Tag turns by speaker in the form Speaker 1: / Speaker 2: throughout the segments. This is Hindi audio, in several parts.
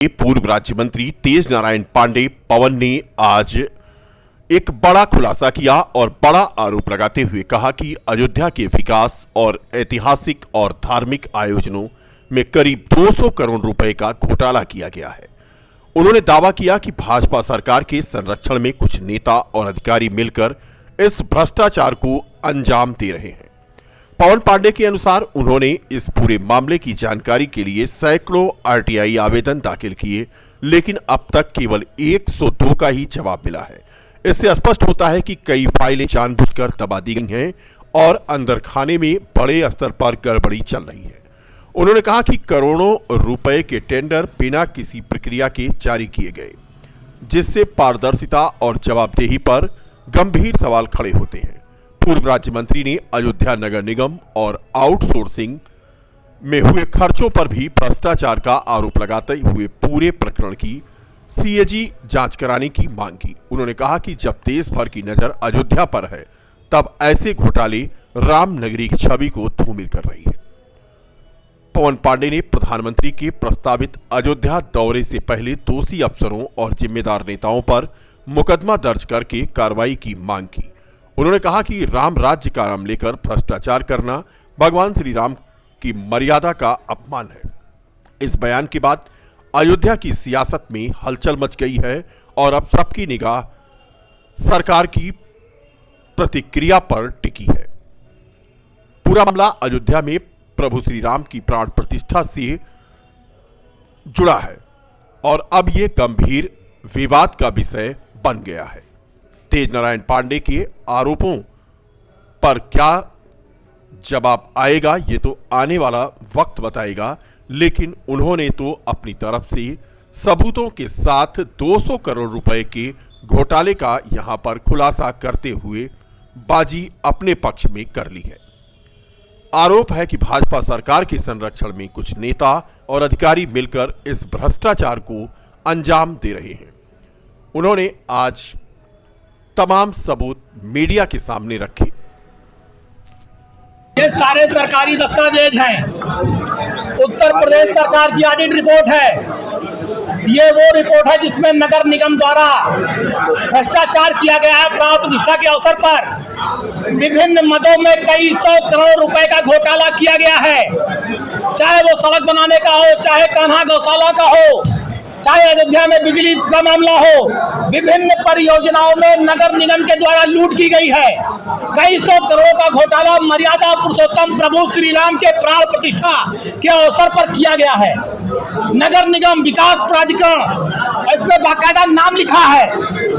Speaker 1: पूर्व राज्य मंत्री तेज नारायण पांडे पवन ने आज एक बड़ा खुलासा किया और बड़ा आरोप लगाते हुए कहा कि अयोध्या के विकास और ऐतिहासिक और धार्मिक आयोजनों में करीब 200 करोड़ रुपए का घोटाला किया गया है। उन्होंने दावा किया कि भाजपा सरकार के संरक्षण में कुछ नेता और अधिकारी मिलकर इस भ्रष्टाचार को अंजाम दे रहे हैं। पवन पांडे के अनुसार उन्होंने इस पूरे मामले की जानकारी के लिए सैकड़ों आरटीआई आवेदन दाखिल किए, लेकिन अब तक केवल 102 का ही जवाब मिला है। इससे स्पष्ट होता है कि कई फाइलें जानबूझकर दबा दी गई हैं और अंदर खाने में बड़े स्तर पर गड़बड़ी चल रही है। उन्होंने कहा कि करोड़ों रुपए के टेंडर बिना किसी प्रक्रिया के जारी किए गए, जिससे पारदर्शिता और जवाबदेही पर गंभीर सवाल खड़े होते हैं। पूर्व राज्य मंत्री ने अयोध्या नगर निगम और आउटसोर्सिंग में हुए खर्चों पर भी भ्रष्टाचार का आरोप लगाते हुए पूरे प्रकरण की सीएजी जांच कराने की मांग की। उन्होंने कहा कि जब देश भर की नजर अयोध्या पर है, तब ऐसे घोटाले रामनगरी की छवि को धूमिल कर रही है। पवन पांडे ने प्रधानमंत्री के प्रस्तावित अयोध्या दौरे से पहले दोषी अफसरों और जिम्मेदार नेताओं पर मुकदमा दर्ज करके कार्रवाई की मांग की। उन्होंने कहा कि राम राज्य का नाम लेकर भ्रष्टाचार करना भगवान श्री राम की मर्यादा का अपमान है। इस बयान के बाद अयोध्या की सियासत में हलचल मच गई है और अब सबकी निगाह सरकार की प्रतिक्रिया पर टिकी है। पूरा मामला अयोध्या में प्रभु श्री राम की प्राण प्रतिष्ठा से जुड़ा है और अब यह गंभीर विवाद का विषय बन गया है। तेज नारायण पांडे के आरोपों पर क्या जवाब आएगा, ये तो आने वाला वक्त बताएगा, लेकिन उन्होंने तो अपनी तरफ से सबूतों के साथ 200 करोड़ रुपए के घोटाले का यहां पर खुलासा करते हुए बाजी अपने पक्ष में कर ली है। आरोप है कि भाजपा सरकार के संरक्षण में कुछ नेता और अधिकारी मिलकर इस भ्रष्टाचार को अंजाम दे रहे हैं। उन्होंने आज तमाम सबूत मीडिया के सामने रखे।
Speaker 2: ये सारे सरकारी दस्तावेज हैं। उत्तर प्रदेश सरकार की ऑडिट रिपोर्ट है। ये वो रिपोर्ट है जिसमें नगर निगम द्वारा भ्रष्टाचार किया गया है। प्राण प्रतिष्ठा के अवसर पर विभिन्न मदों में कई 100 करोड़ रुपए का घोटाला किया गया है। चाहे वो सड़क बनाने का हो, चाहे कान्हा गौशाला का हो, चाहे अयोध्या में बिजली का मामला हो, विभिन्न परियोजनाओं में नगर निगम के द्वारा लूट की गई है। कई 100 करोड़ का घोटाला मर्यादा पुरुषोत्तम प्रभु श्री राम के प्राण प्रतिष्ठा के अवसर पर किया गया है। नगर निगम विकास प्राधिकरण, इसमें बाकायदा नाम लिखा है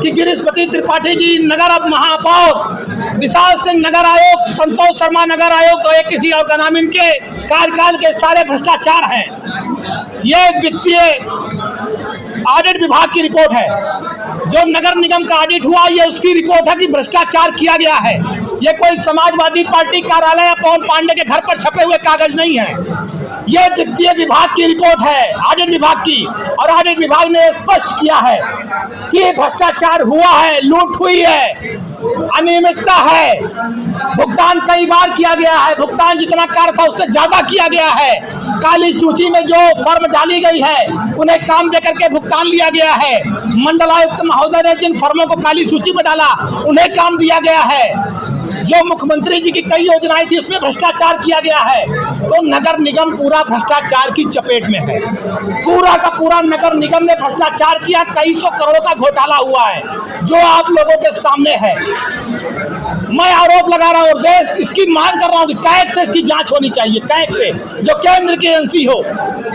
Speaker 2: कि गिरीशपति त्रिपाठी जी नगर महापौर, विशाल सिंह नगर आयोग, संतोष शर्मा नगर आयोग, तो एक किसी और का नाम, इनके कार्यकाल के सारे भ्रष्टाचार हैं। ये वित्तीय ऑडिट विभाग की रिपोर्ट है। जो नगर निगम का ऑडिट हुआ, ये उसकी रिपोर्ट है कि भ्रष्टाचार किया गया है। ये कोई समाजवादी पार्टी कार्यालय या पवन पांडे के घर पर छपे हुए कागज नहीं है। ये वित्तीय विभाग की रिपोर्ट है, ऑडिट विभाग की, और ऑडिट विभाग ने स्पष्ट किया है कि भ्रष्टाचार हुआ है, लूट हुई है, अनियमितता है, भुगतान कई बार किया गया है, भुगतान जितना कार्य था उससे ज्यादा किया गया है। काली सूची में जो फर्म डाली गई है उन्हें काम देकर के भुगतान लिया गया है। मंडलायुक्त महोदय ने जिन फर्मों को काली सूची में डाला उन्हें काम दिया गया है। जो मुख्यमंत्री जी की कई योजनाएं थी उसमें भ्रष्टाचार किया गया है। तो नगर निगम पूरा भ्रष्टाचार की चपेट में है। पूरा का पूरा नगर निगम ने भ्रष्टाचार किया। कई 100 करोड़ का घोटाला हुआ है जो आप लोगों के सामने है। मैं आरोप लगा रहा हूं और देश इसकी मांग कर रहा हूं कि कैग से इसकी जांच होनी चाहिए। कैग से, जो केंद्र की एजेंसी हो,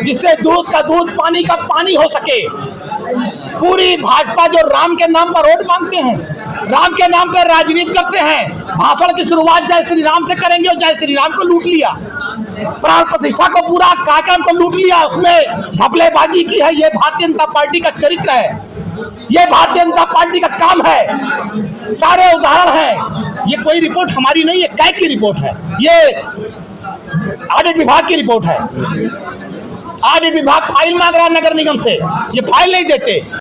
Speaker 2: जिससे दूध का दूध, पानी का पानी हो सके। पूरी भाजपा जो राम के नाम पर वोट मांगते हैं, राम के नाम पर राजनीति करते हैं, भाषण की शुरुआत जय श्री राम से करेंगे और जय श्री राम को लूट लिया, प्राण प्रतिष्ठा को, पूरा कार्यक्रम को लूट लिया, उसमें घपलेबाजी की है। ये भारतीय जनता पार्टी का चरित्र है, ये भारतीय जनता पार्टी का काम है। सारे उदाहरण हैं। ये कोई रिपोर्ट हमारी नहीं है, कैग की रिपोर्ट है, ये ऑडिट विभाग की रिपोर्ट है। ऑडिट विभाग फाइल मांग रहा है नगर निगम से, ये फाइल नहीं देते।